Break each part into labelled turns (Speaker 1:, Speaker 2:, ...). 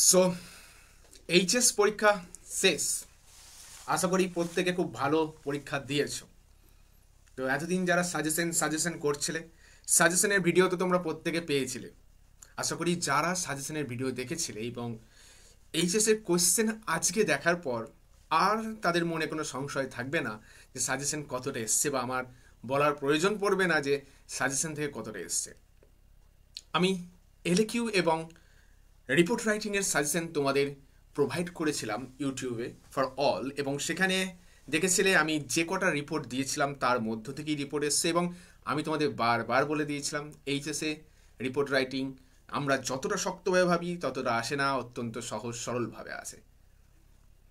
Speaker 1: So HS পরীক্ষা শেষ। আশা করি প্রত্যেকে খুব ভালো পরীক্ষা দিয়েছো। তো এতদিন যারা সাজেশন করছিলে, সাজেশনের ভিডিও তো তোমরা প্রত্যেকে পেয়েছিলে। আশা করি যারা সাজেশনের ভিডিও দেখেছিলে এবং এইচএসের কোয়েশ্চেন আজকে দেখার পর আর তাদের মনে কোনো সংশয় থাকবে না যে সাজেশন কতটা এসছে, বা আমার বলার প্রয়োজন পড়বে না যে সাজেশন থেকে কতটা এসছে। আমি এলকিউ এবং রিপোর্ট রাইটিংয়ের সাজেশন তোমাদের প্রোভাইড করেছিলাম ইউটিউবে ফর অল, এবং সেখানে দেখেছিলে আমি যে কটা রিপোর্ট দিয়েছিলাম তার মধ্য থেকেই রিপোর্ট এসছে, এবং আমি তোমাদের বারবার বলে দিয়েছিলাম এইচএসে রিপোর্ট রাইটিং আমরা যতটা শক্তভাবে ভাবি ততটা আসে না, অত্যন্ত সহজ সরলভাবে আসে।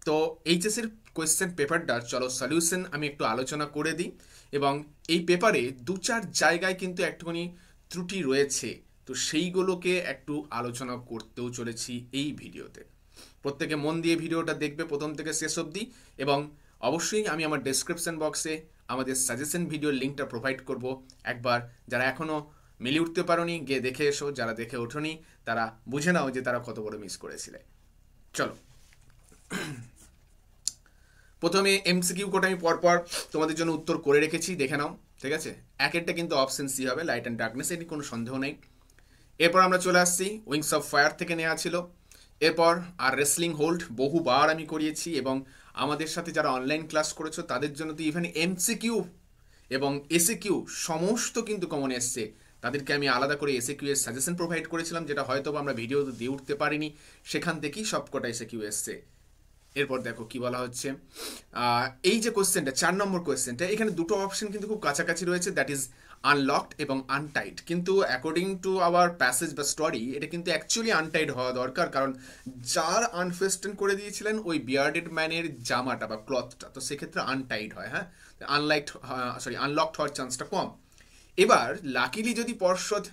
Speaker 1: তো এইচএসের কোয়েশ্চেন পেপারটার চলো সলিউশন আমি একটু আলোচনা করে দিই, এবং এই পেপারে 2-4 জায়গায় কিন্তু একটুখানি ত্রুটি রয়েছে, তো সেইগুলোকে একটু আলোচনা করতেও চলেছি এই ভিডিওতে। প্রত্যেকে মন দিয়ে ভিডিওটা দেখবে প্রথম থেকে শেষ অবধি, এবং অবশ্যই আমি আমার ডেসক্রিপশন বক্সে আমাদের সাজেশন ভিডিওর লিঙ্কটা প্রোভাইড করব। একবার যারা এখনও মিলিয়ে উঠতে পারোনি গিয়ে দেখে এসো, যারা দেখে ওঠোনি তারা বুঝে নাও যে তারা কত বড় মিস করেছিলে। চলো প্রথমে এমসিকিউ কোড আমি পরপর তোমাদের জন্য উত্তর করে রেখেছি, দেখে নাও, ঠিক আছে। একটা কিন্তু অপশন সি হবে, লাইট অ্যান্ড ডার্কনেস, এটি কোনো সন্দেহ নেই। এরপর আমরা চলে আসছি উইংস অফ ফায়ার থেকে নেওয়া ছিল। এরপর আর রেসলিং হোল্ড বহুবার আমি করিয়েছি, এবং আমাদের সাথে যারা অনলাইন ক্লাস করেছো তাদের জন্য তো ইভেন এমসিকিউ এবং এসিকিউ সমস্ত কিন্তু কমন এসছে। তাদেরকে আমি আলাদা করে এসিকিউ এর সাজেশন প্রোভাইড করেছিলাম, যেটা হয়তো আমরা ভিডিও দিয়ে উঠতে পারিনি, সেখান থেকেই সবকটা এসিকিউ এসছে। এরপর দেখো কি বলা হচ্ছে, এই যে কোয়েশ্চেনটা 4 নম্বর কোয়েশ্চেনটা, এখানে দুটো অপশন কিন্তু খুব কাছাকাছি রয়েছে, দ্যাট ইজ আনলকড এবং আনটাইড। কিন্তু অ্যাকর্ডিং টু আওয়ার প্যাসেজ বা স্টোরি এটা কিন্তু অ্যাকচুয়ালি আনটাইড হওয়া দরকার, কারণ যার আনফেস্টেন করে দিয়েছিলেন ওই বিয়ার্ডেড ম্যানের জামাটা বা ক্লথটা, তো সেক্ষেত্রে আনটাইড হয়। হ্যাঁ, আনলকড হওয়ার চান্সটা কম। এবার লাকিলি যদি পর্ষদ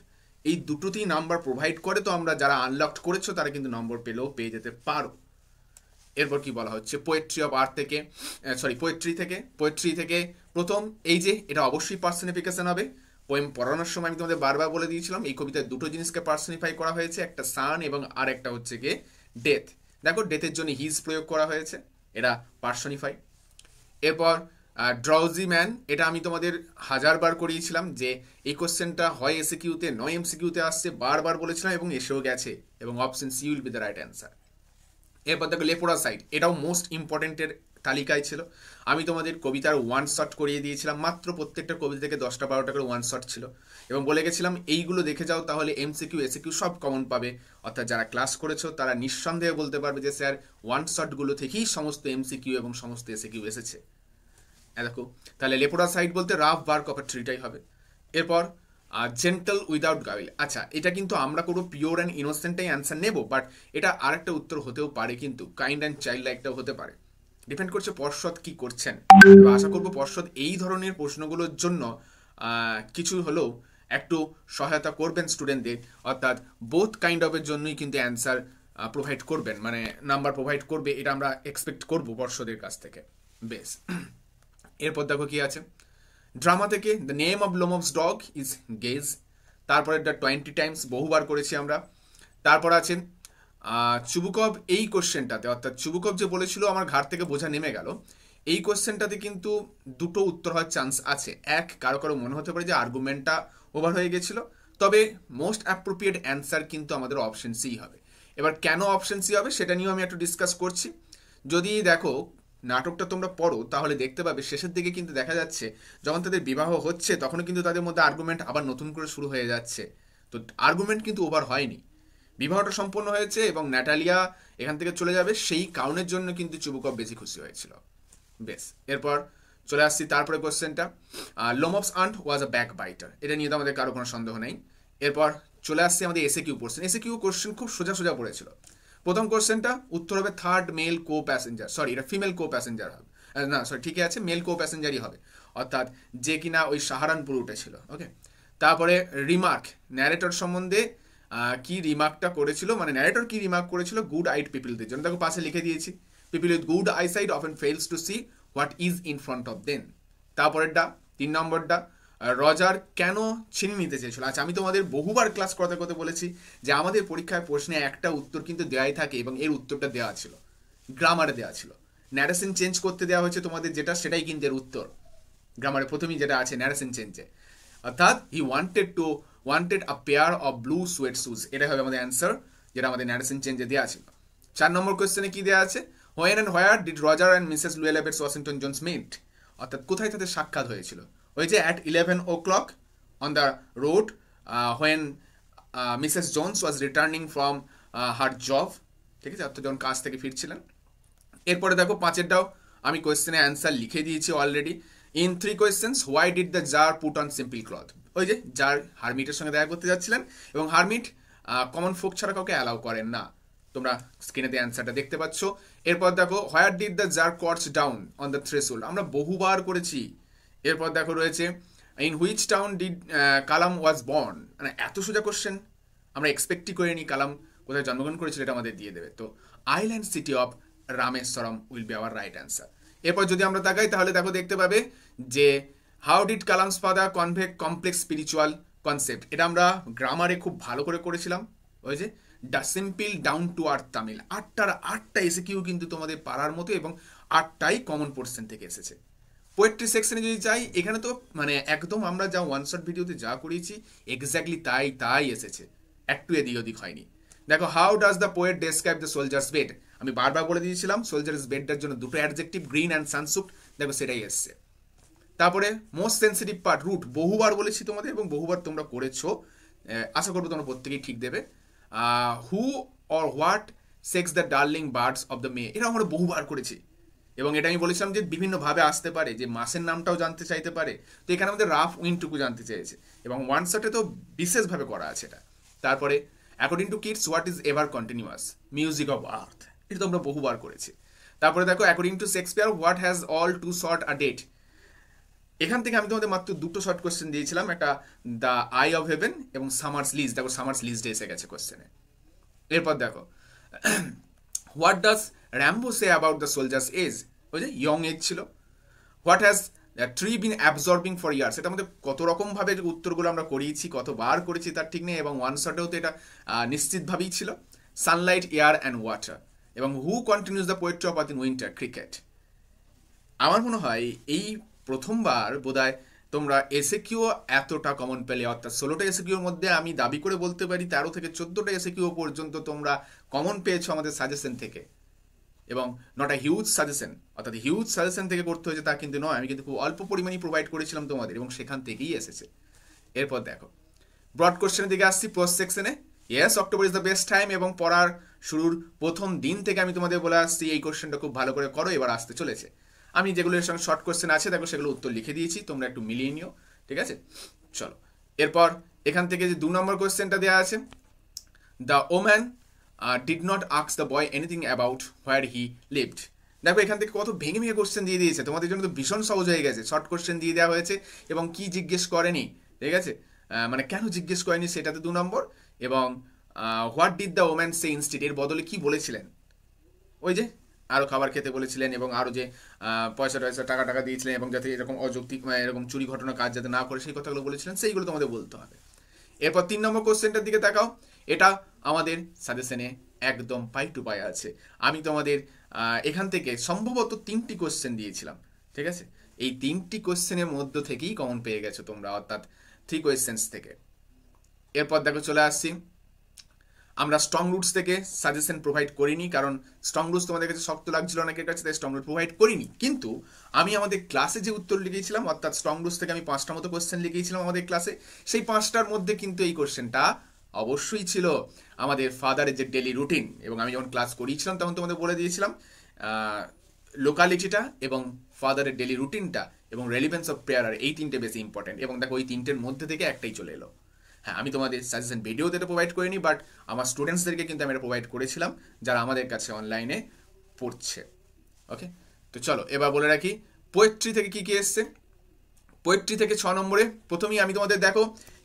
Speaker 1: এই দুটোতেই নাম্বার প্রোভাইড করে, তো আমরা যারা আনলকড করেছো তারা কিন্তু নম্বর পেয়ে যেতে পারো। এরপর কি বলা হচ্ছে, পোয়েট্রি অফ আর্ট থেকে, পোয়েট্রি থেকে প্রথম এই যে এটা অবশ্যই পার্সনিফিকেশন হবে। পোয়েম পড়ানোর সময় আমি তোমাদের বারবার বলে দিয়েছিলাম এই কবিতায় দুটো জিনিসকে পার্সনিফাই করা হয়েছে, একটা সান এবং আর একটা হচ্ছে গিয়ে ডেথ। দেখো ডেথের জন্য হিজ প্রয়োগ করা হয়েছে, এটা পার্সনিফাই। এরপর ড্রাউজি ম্যান, এটা আমি তোমাদের 1000 বার করিয়েছিলাম যে এই কোশ্চেনটা হয় এসিকিউতে নয় এমসিকিউতে আসছে, বারবার বলেছিলাম এবং এসেও গেছে, এবং option C will be the right answer. এরপর দেখো লেপোরাসাইড, এটাও মোস্ট ইম্পর্টেন্টের তালিকায় ছিল। আমি তোমাদের কবিতার ওয়ান শট করিয়ে দিয়েছিলাম, মাত্র প্রত্যেকটা কবিতা থেকে 10টা-12টা করে ওয়ান শট ছিল, এবং বলে গেছিলাম এইগুলো দেখে যাও, তাহলে এমসিকিউ এসিকিউ সব কমন পাবে। অর্থাৎ যারা ক্লাস করেছো তারা নিঃসন্দেহে বলতে পারবে যে স্যার ওয়ান শটগুলো থেকেই সমস্ত এমসিকিউ এবং সমস্ত এসিকিউ এসেছে। দেখো তাহলে লেপোরাসাইড বলতে রাফ বার্ক অফ এ ট্রিটাই হবে। এরপর জেন্টল উইদাউট গাইল, আচ্ছা এটা কিন্তু আমরা কোনো পিওর অ্যান্ড ইনোসেন্টাই অ্যান্সার নেব, বাট এটা আরেকটা উত্তর হতেও পারে, কিন্তু কাইন্ড অ্যান্ড চাইল্ড লাইকটাও হতে পারে, ডিপেন্ড করছে পর্ষদ কি করছেন। আশা করবো পর্ষদ এই ধরনের প্রশ্নগুলোর জন্য কিছু হলেও একটু সহায়তা করবেন স্টুডেন্টদের, অর্থাৎ বোথ কাইন্ড অফের জন্যই কিন্তু অ্যান্সার প্রোভাইড করবেন, মানে নাম্বার প্রোভাইড করবে, এটা আমরা এক্সপেক্ট করবো পর্ষদের কাছ থেকে। বেশ, এরপর দেখো কি আছে, ড্রামা থেকে the name of Lomov's dog is Guess, তারপরে দ্য 20 টাইমস বহুবার করেছি আমরা। তারপর আছেন চুবুকভ, এই কোশ্চেনটাতে অর্থাৎ চুবুকভ যে বলেছিল আমার ঘাট থেকে বোঝা নেমে গেল, এই কোশ্চেনটাতে কিন্তু দুটো উত্তর হওয়ার চান্স আছে। এক, কারো কারো মনে হতে পারে যে আর্গুমেন্টটা ওভার হয়ে গেছিল, তবে মোস্ট অ্যাপ্রোপ্রিয়েট অ্যান্সার কিন্তু আমাদের অপশন সি হবে। এবার কেন অপশন সি হবে সেটা নিয়েও আমি একটু ডিসকাস করছি। যদি দেখো নাটকটা তোমরা পড়ো তাহলে দেখতে পাবে শেষের দিকে কিন্তু দেখা যাচ্ছে যখন তাদের বিবাহ হচ্ছে তখনও কিন্তু তাদের মধ্যে আর্গুমেন্ট আবার নতুন করে শুরু হয়ে যাচ্ছে। তো আর্গুমেন্ট কিন্তু ওভার হয়নি, বিবাহটা সম্পন্ন হয়েছে এবং ন্যাটালিয়া এখান থেকে চলে যাবে, সেই কারণের জন্য কিন্তু চুবুকভ বেশি খুশি হয়েছিল। বেশ, এরপর চলে আসছি তারপরে কোশ্চেনটা, লোমভস আন্ট ওয়াজ আ ব্যাক বাইটার, এটা নিয়ে তো আমাদের কারো কোনো সন্দেহ নেই। এরপর চলে আসছি আমাদের এসিকিউ কোশ্চেন। এসিকিউ কোশ্চেন খুব সোজা পড়েছিল। প্রথম কোশ্চেনটা উত্তর হবে থার্ড মেল কো প্যাসেঞ্জার, সরি এটা ফিমেল কো প্যাসেঞ্জার হবে, না সরি ঠিকই আছে, মেল কো প্যাসেঞ্জারই হবে, অর্থাৎ যে কিনা ওই সাহারানপুর উঠেছিল। ওকে, তারপরে রিমার্ক, ন্যারেটর সম্বন্ধে কি রিমার্কটা করেছিল, মানে ন্যারেটর কি রিমার্ক করেছিল গুড আইড পিপলদের জন্য, দেখো পাশে লিখে দিয়েছি, people with good eyesight often fails to see what is in front of them. তারপরেরটা 3 নম্বরটা রজার কেন ছিনিয়ে নিতে চেয়েছিল? আচ্ছা, আমি তোমাদের বহুবার ক্লাস করতে করতে বলেছি যে আমাদের পরীক্ষায় প্রশ্নে একটা উত্তর কিন্তু দেওয়াই থাকে এবং এর উত্তরটা দেওয়া ছিল, গ্রামারে দেওয়া ছিল। ন্যারেশন চেঞ্জ করতে দেওয়া হয়েছে তোমাদের যেটা, সেটাই কিন্তু এর উত্তর। গ্রামারে প্রথমেই যেটা আছে ন্যারেশন চেঞ্জে, অর্থাৎ he wanted a pair of blue sweat shoes, এটা হবে আমাদের অ্যান্সার, যেটা আমাদের ন্যারেশন চেঞ্জে দেওয়া ছিল। 4 নম্বর কোয়েশ্চেনে কি দেওয়া আছে? When and where did Roger and Mrs Luella Everett's Washington Jones meet, অর্থাৎ কোথায় তাদের সাক্ষাৎ হয়েছিল? ওই যে at 11 o'clock on the road when Mrs Jones was returning from her job, ঠিক আছে, অর্থাৎ যখন কাজ থেকে ফিরছিলেন। এরপরে দেখো 5এরটাও আমি কোয়েশ্চেনে অ্যান্সার লিখে দিয়েছি already. In 3 questions, why did the jar put on simple cloth? ওই যে জার হারমিটের সঙ্গে দেখা করতে যাচ্ছিলেন এবং হারমিট কমন ফোক ছাড়া কাউকে অ্যালাউ করেন না। তোমরা স্ক্রিনেতে অ্যান্সারটা দেখতে পাচ্ছ। এরপর দেখো where did the jar crouch down on the threshold, আমরা বহুবার করেছি। এরপর দেখো রয়েছে in which town did Kalam was born, মানে এত সোজা কোশ্চেন আমরা এক্সপেক্টই করিনি কালাম কোথায় জন্মগ্রহণ করেছিল, এটা আমাদের দিয়ে দেবে। তো island city of Rameswaram will be our right answer. এরপর যদি আমরা তাকাই তাহলে দেখো দেখতে পাবে যে how did Kalam's father convey complex spiritual concept, এটা আমরা গ্রামারে খুব ভালো করে করেছিলাম। ওই যে the simple down to earth Tamil, 8টা এসে কিউ কিন্তু তোমাদের পারার মতো এবং 8টাই কমন পোর্শন থেকে এসেছে। পোয়েট্রি সেকশনে যদি যাই, এখানে তো মানে একদম আমরা যা ওয়ান শট ভিডিওতে যা করিয়েছি এক্স্যাক্টলি তাই এসেছে, একটু এদিক ওদিক হয়নি। দেখো how does the poet describe the soldiers bed, আমি বারবার বলে দিয়েছিলাম সোলজার্স বেডটার জন্য 2টো অ্যাডজেক্টিভ, গ্রিন অ্যান্ড সানসুক্ট, দেখো সেটাই এসছে। তারপরে মোস্ট সেন্সিটিভ পার্ট রুট, বহুবার বলেছি তোমাদের এবং বহুবার তোমরা করেছো, আশা করবো তোমরা প্রত্যেকেই ঠিক দেবে। Who or what shakes the darling buds of the May, এটা আমরা বহুবার করেছি এবং এটা আমি বলেছিলাম যে বিভিন্নভাবে আসতে পারে, যে মাসের নামটাও জানতে চাইতে পারে। তো এখানে আমাদের রাফ উইন্ডটুকু জানতে চেয়েছে এবং ওয়ান শটে তো বিশেষভাবে করা আছে এটা। তারপরে according to kids what is ever continuous, music of earth, এটা তো আমরা বহুবার করেছি। তারপরে দেখো according to Shakespeare what has all too short a date, এখান থেকে আমি তোমাদের মাত্র 2টো শর্ট কোশ্চেন দিয়েছিলাম, একটা দ্য আই অফ হেভেন এবং সামার্স লিজ, দেখো সামার্স লিজে এসে গেছে কোশ্চেনে। এরপর দেখো what does Rambo say about the soldiers age, ওই যে ইয়ং এজ ছিল। What has tree been absorbing for years, এটা আমাদের কত রকমভাবে উত্তরগুলো আমরা করিয়েছি, কতবার করেছি তার ঠিক নেই এবং ওয়ান শটেও তো এটা নিশ্চিতভাবেই ছিল। সানলাইট, এয়ার অ্যান্ড ওয়াটার এবং who continues the poetry of earth in winter, cricket. আমার মনে হয় এই প্রথমবার বোধহয় তোমরা এসএকিউ এতটা কমন পেলে, অর্থাৎ 16টা এসএকিউর মধ্যে আমি দাবি করে বলতে পারি 13 থেকে 14টা এসএকিউ পর্যন্ত তোমরা কমন পেয়েছো আমাদের সাজেশন থেকে, এবং নট আ হিউজ সাজেশন, অর্থাৎ হিউজ সাজেশন থেকে করতে হয়েছে তা কিন্তু নয়, আমি কিন্তু খুব অল্প পরিমাণেই প্রোভাইড করেছিলাম তোমাদের এবং সেখান থেকেই এসেছে। এরপর দেখো ব্রড কোশ্চেনের দিকে আসছি পোস্ট সেকশনে। Yes, October is the best time এবং পড়ার শুরুর প্রথম দিন থেকে আমি তোমাদের বলে আসছি এই কোশ্চেনটা খুব ভালো করে করো, এবার আসতে চলেছে। আমি যেগুলোর সঙ্গে শর্ট কোশ্চেন আছে দেখো সেগুলো উত্তর লিখে দিয়েছি, তোমরা একটু মিলিয়ে নিও, ঠিক আছে। চলো এরপর এখান থেকে যে 2 নম্বর কোশ্চেনটা দেওয়া আছে, the woman did not ask the boy anything about where he lived, দেখো এখান থেকে কত ভেঙে ভেঙে কোশ্চেন দিয়ে দিয়েছে, তোমাদের জন্য তো ভীষণ সহজ হয়ে গেছে। শর্ট কোশ্চেন দিয়ে দেওয়া হয়েছে এবং কি জিজ্ঞেস করেনি, ঠিক আছে, মানে কেন জিজ্ঞেস করেনি সেটাতে 2 নম্বর, এবং what did the woman say instead, এর বদলে কি বলেছিলেন, ওই যে আরও খাবার খেতে বলেছিলেন এবং আরও যে পয়সা টাকা দিয়েছিলেন এবং যাতে এরকম অযৌক্তিক এরকম চুরি ঘটনা কাজ যাতে না করে সেই কথাগুলো বলেছিলেন, সেইগুলো তোমাদের বলতে হবে। এরপর 3 নম্বর কোশ্চেনটার দিকে তাকাও, এটা আমাদের সাজেশনে একদম পাই টু পাই আছে। আমি তোমাদের এখান থেকে সম্ভবত 3টি কোশ্চেন দিয়েছিলাম, ঠিক আছে, এই 3টি কোশ্চেনের মধ্য থেকেই কমন পেয়ে গেছো তোমরা, অর্থাৎ 3 কোয়েশ্চেন্স থেকে। এরপর দেখো চলে আসছি, আমরা স্ট্রং রুটস থেকে সাজেশন প্রোভাইড করিনি, কারণ স্ট্রং রুটস তোমাদের কাছে শক্ত লাগছিল অনেকের কাছে, তাই স্ট্রং রুট প্রোভাইড করিনি। কিন্তু আমি আমাদের ক্লাসে যে উত্তর লিখেছিলাম, অর্থাৎ স্ট্রং রুটস থেকে আমি 5টা মতো কোশ্চেন লিখেছিলাম আমাদের ক্লাসে, সেই 5টার মধ্যে কিন্তু এই কোশ্চেনটা অবশ্যই ছিল আমাদের ফাদারের যে ডেলি রুটিন, এবং আমি যখন ক্লাস করিয়েছিলাম তখন তোমাদের বলে দিয়েছিলাম লোকালিটিটা এবং ফাদারের ডেলি রুটিনটা এবং রেলিভেন্স অফ প্রেয়ার, এই 3টে বেশি ইম্পর্টেন্ট, এবং দেখো ওই 3টের মধ্যে থেকে একটাই চলে এলো। হ্যাঁ, আমি তোমাদের সাজেশন ভিডিওতে এটা প্রোভাইড করিনি, বাট আমার স্টুডেন্টসদেরকে কিন্তু আমি এটা প্রোভাইড করেছিলাম যারা আমাদের কাছে অনলাইনে পড়ছে। ওকে, তো চলো এবার বলে রাখি পোয়েট্রি থেকে কি কি এসছে। পোয়েট্রি থেকে 6 নম্বরে প্রথমেই আমি তোমাদের দেখো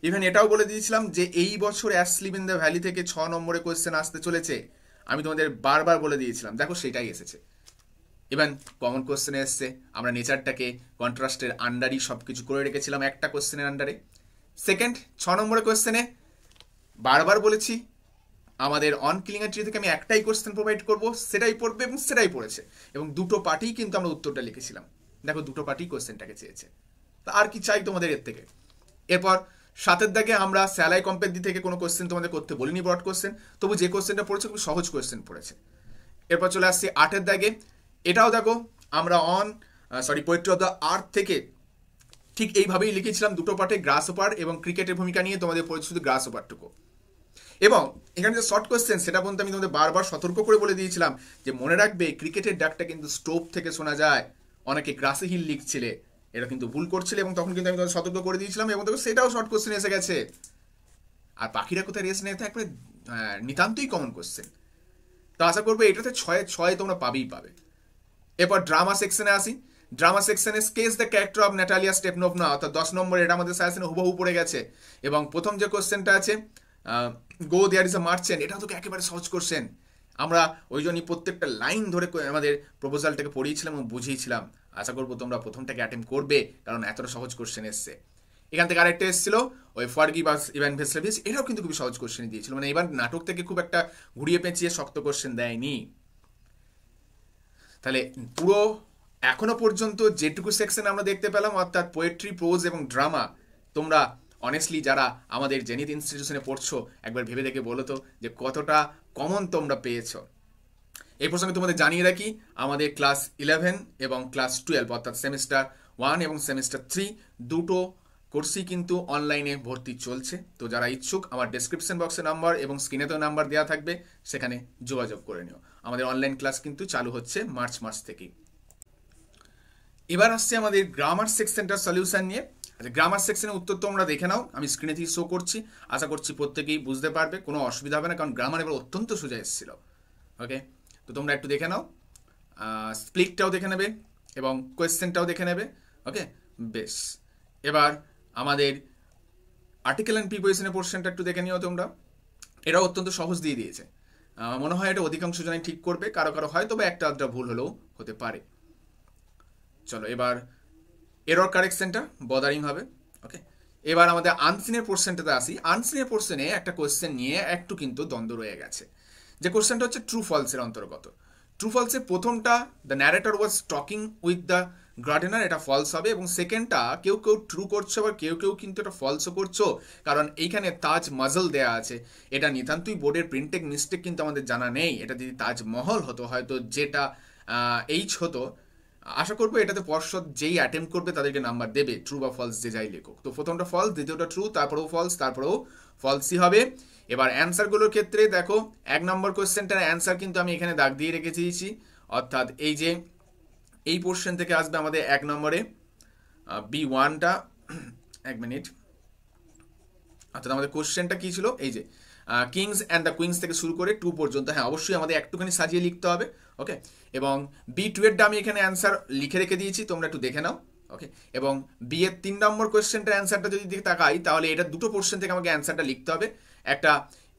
Speaker 1: ইভেন এটাও বলে দিয়েছিলাম যে এই বছর অ্যাসলিপ ইন দ্য ভ্যালি থেকে 6 নম্বরে কোয়েশ্চেন আসতে চলেছে, আমি তোমাদের বারবার বলে দিয়েছিলাম, দেখো সেটাই এসেছে। ইভেন কমন কোশ্চেনে এসছে আমরা নেচারটাকে কন্ট্রাস্টের আন্ডারই সব কিছু করে রেখেছিলাম একটা কোশ্চেনের আন্ডারে। সেকেন্ড 6 নম্বরের কোশ্চেনে বারবার বলেছি আমাদের অন কিলিং ট্রি থেকে আমি একটাই কোশ্চেন প্রোভাইড করব, সেটাই পড়বে এবং সেটাই পড়েছে, এবং দুটো পার্টেই কিন্তু আমরা উত্তরটা লিখেছিলাম। দেখো দুটো পার্টেই কোশ্চেনটাকে চেয়েছে, তা আর কি চাই তোমাদের এর থেকে। এরপর 7 দাগে আমরা স্যালাই কম্পেয়ার থেকে কোনো কোশ্চেন তোমাদের করতে বলিনি ব্রড কোশ্চেন, তবু যে কোশ্চেনটা পড়েছে খুব সহজ কোশ্চেন পড়েছে। এরপর চলে আসছি 8 দাগে, এটাও দেখো আমরা পোয়েট্রি অফ দ্য আর্থ থেকে ঠিক এইভাবেই লিখেছিলাম দুটো পার্টে, গ্রাস ওপার এবং ক্রিকেটের ভূমিকা নিয়ে তোমাদের পড়েছে শুধু গ্রাস ওপারটুকু। এবং এখানে যে শর্ট কোশ্চেন সেটা পর্যন্ত আমি তোমাদের বারবার সতর্ক করে বলে দিয়েছিলাম যে মনে রাখবে ক্রিকেটের ডাকটা কিন্তু স্টোভ থেকে শোনা যায়, অনেকে গ্রাসি হিল লিখছিলে, এটা কিন্তু ভুল করছিলে, এবং তখন কিন্তু আমি তোমাদের সতর্ক করে দিয়েছিলাম, এবং দেখো সেটাও শর্ট কোশ্চেন এসে গেছে। আর পাখিরা কোথায় রেস নেই, একবারে নিতান্তই কমন কোশ্চেন। তো আশা করবো এটাতে 6 তোমরা পাবেই পাবে। এরপর ড্রামা সেকশনে আসি। ড্রামা সেকশনে স্কেচ দ্য ক্যারেক্টার অফ ন্যাটালিয়া স্টেপনোভনা, অর্থাৎ 10 নম্বর, এটা আমাদের সাজেশনে হুবহু পড়ে গেছে। এবং প্রথম যে কোশ্চেনটা আছে গো দেয়ার ইজ আ মার্চেন্ট, এটাও তোকে একেবারে সহজ কোশ্চেন। আমরা ওই জন্যই প্রত্যেকটা লাইন ধরে আমাদের প্রপোজালটাকে পড়িয়েছিলাম এবং বুঝিয়েছিলাম। আশা করবো তোমরা প্রথমটাকে অ্যাটেম্প করবে, কারণ এতটা সহজ কোশ্চেন এসছে। এখান থেকে আরেকটা এসেছিল ওই ফার্গি বা ইভান ভেসলেভিচ, এটাও কিন্তু খুবই সহজ কোশ্চেন দিয়েছিল, মানে এবার নাটক থেকে খুব একটা ঘুরিয়ে পেঁচিয়ে শক্ত কোশ্চেন দেয়নি। তাহলে পুরো এখনো পর্যন্ত যেটুকু সেকশন আমরা দেখতে পেলাম, অর্থাৎ পোয়েট্রি, প্রোজ এবং ড্রামা, তোমরা অনেস্টলি যারা আমাদের জেনিথ ইনস্টিটিউশনে পড়ছো একবার ভেবে দেখে বলো তো যে কতটা কমন তোমরা পেয়েছো। এই প্রসঙ্গে তোমাদের জানিয়ে রাখি আমাদের ক্লাস 11 এবং ক্লাস 12 অর্থাৎ সেমিস্টার 1 এবং সেমিস্টার 3 দুটো কোর্সই কিন্তু অনলাইনে ভর্তি চলছে। তো যারা ইচ্ছুক আমার ডেসক্রিপশন বক্সে নাম্বার এবং স্ক্রিনেতেও নাম্বার দেওয়া থাকবে, সেখানে যোগাযোগ করে নিও। আমাদের অনলাইন ক্লাস কিন্তু চালু হচ্ছে মার্চ মাস থেকেই। এবার আসছে আমাদের গ্রামার সেকশনটার সলিউশন নিয়ে। আচ্ছা, গ্রামার সেকশনের উত্তর তোমরা দেখে নাও, আমি স্ক্রিনে থেকে শো করছি, আশা করছি প্রত্যেকেই বুঝতে পারবে, কোনো অসুবিধা হবে না, কারণ গ্রামার এবার অত্যন্ত সোজা এসেছিল। ওকে, তো তোমরা একটু দেখে নাও, স্প্লিটটাও দেখে নেবে এবং কোয়েশ্চেনটাও দেখে নেবে। ওকে, বেশ। এবার আমাদের আর্টিকেল অ্যান্ড প্রিপোজিশনের পোর্শনটা একটু দেখে নিও তোমরা, এটাও অত্যন্ত সহজ দিয়ে দিয়েছে। মনে হয় এটা অধিকাংশ জনই ঠিক করবে, কারো কারো হয়তো বা একটা আধটা ভুল হলেও হতে পারে। চলো এবার এরর কারেকশনটা বদারিং হবে। ওকে, এবার আমাদের আনসিনের পোর্শনটাতে আসি। আনসিনের পোর্শনে একটা কোয়েশ্চেন নিয়ে একটু কিন্তু দ্বন্দ্ব রয়ে গেছে, যে কোয়েশ্চেনটা হচ্ছে ট্রু ফলসের অন্তর্গত। ট্রু ফলসের প্রথমটা the narrator was talking with the gardener, এটা ফলস হবে, এবং সেকেন্ডটা কেউ কেউ ট্রু করছো আবার কেউ কেউ কিন্তু এটা ফলসও করছো, কারণ এইখানে তাজ মহল দেয়া আছে। এটা নিতান্তই বোর্ডের প্রিন্টেক মিস্টেক কিন্তু আমাদের জানা নেই, এটা যদি তাজমহল হতো হয়তো যেটা এইচ হতো। আশা করবো এটাতে পর্ষদ যেই অ্যাটেম্প করবে তাদেরকে নাম্বার দেবে, ট্রু বা ফলস যে যাই লেখুক। তো প্রথমটা ফলস, দ্বিতীয়টা ট্রু, তারপরেও ফলস, তারপরেও ফলসই হবে। এবার অ্যান্সারগুলোর ক্ষেত্রে দেখো 1 নম্বর কোয়েশ্চেনটার অ্যান্সার কিন্তু আমি এখানে দাগ দিয়ে রেখে দিয়েছি, অর্থাৎ এই যে এই পোর্শন থেকে আসবে আমাদের 1 নম্বরে B1টা। 1 মিনিট, অর্থাৎ আমাদের কোয়েশ্চেনটা কি ছিল, এই যে কিংস অ্যান্ড দ্য কুইন্স থেকে শুরু করে 2 পর্যন্ত। হ্যাঁ, অবশ্যই আমাদের একটুখানি সাজিয়ে লিখতে হবে। ওকে, এবং B2 এরটা আমি এখানে অ্যান্সার লিখে রেখে দিয়েছি, তোমরা একটু দেখে নাও। ওকে, এবং বি এর 3 নম্বর কোয়েশ্চেনটার অ্যান্সারটা যদি দিকে তাকাই, তাহলে এটা দুটো পোর্শন থেকে আমাকে অ্যান্সারটা লিখতে হবে। একটা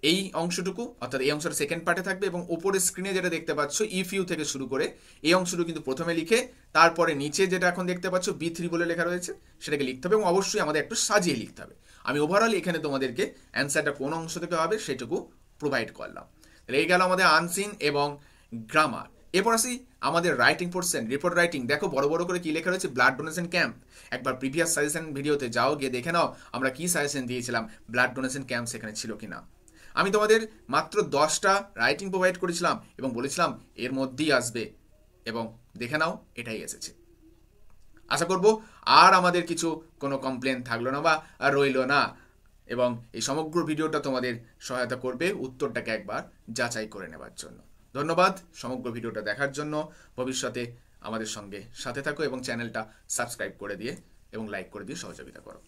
Speaker 1: এই অংশটুকু, অর্থাৎ এই অংশটা সেকেন্ড পার্টে থাকবে, এবং ওপরের স্ক্রিনে যেটা দেখতে পাচ্ছ ইফ ইউ থেকে শুরু করে এই অংশটুকু কিন্তু প্রথমে লিখে তারপরে নিচে যেটা এখন দেখতে পাচ্ছ B3 বলে লেখা রয়েছে সেটাকে লিখতে হবে, এবং অবশ্যই আমাদের একটু সাজিয়ে লিখতে হবে। আমি ওভারঅল এখানে তোমাদেরকে অ্যান্সারটা কোন অংশ থেকে হবে সেটুকু প্রোভাইড করলাম। তাহলে এই গেল আমাদের আনসিন এবং গ্রামার। এরপর আসি আমাদের রাইটিং পোর্শন, রিপোর্ট রাইটিং। দেখো বড় বড় করে কি লেখা রয়েছে, ব্লাড ডোনেশন ক্যাম্প। একবার প্রিভিয়াস সাজেশন ভিডিওতে যাও, গিয়ে দেখে নাও আমরা কি সাজেশন দিয়েছিলাম, ব্লাড ডোনেশন ক্যাম্প সেখানে ছিল কিনা। আমি তোমাদের মাত্র 10টা রাইটিং প্রোভাইড করেছিলাম এবং বলেছিলাম এর মধ্যেই আসবে, এবং দেখে নাও এটাই এসেছে। আশা করব আর আমাদের কিছু কোনো কমপ্লেন থাকলো না বা রইলো না, এবং এই সমগ্র ভিডিওটা তোমাদের সহায়তা করবে উত্তরটাকে একবার যাচাই করে নেবার জন্য। ধন্যবাদ সমগ্র ভিডিওটা দেখার জন্য। ভবিষ্যতে আমাদের সঙ্গে সাথে থাকো এবং চ্যানেলটা সাবস্ক্রাইব করে দিয়ে এবং লাইক করে দিয়ে সহযোগিতা করো।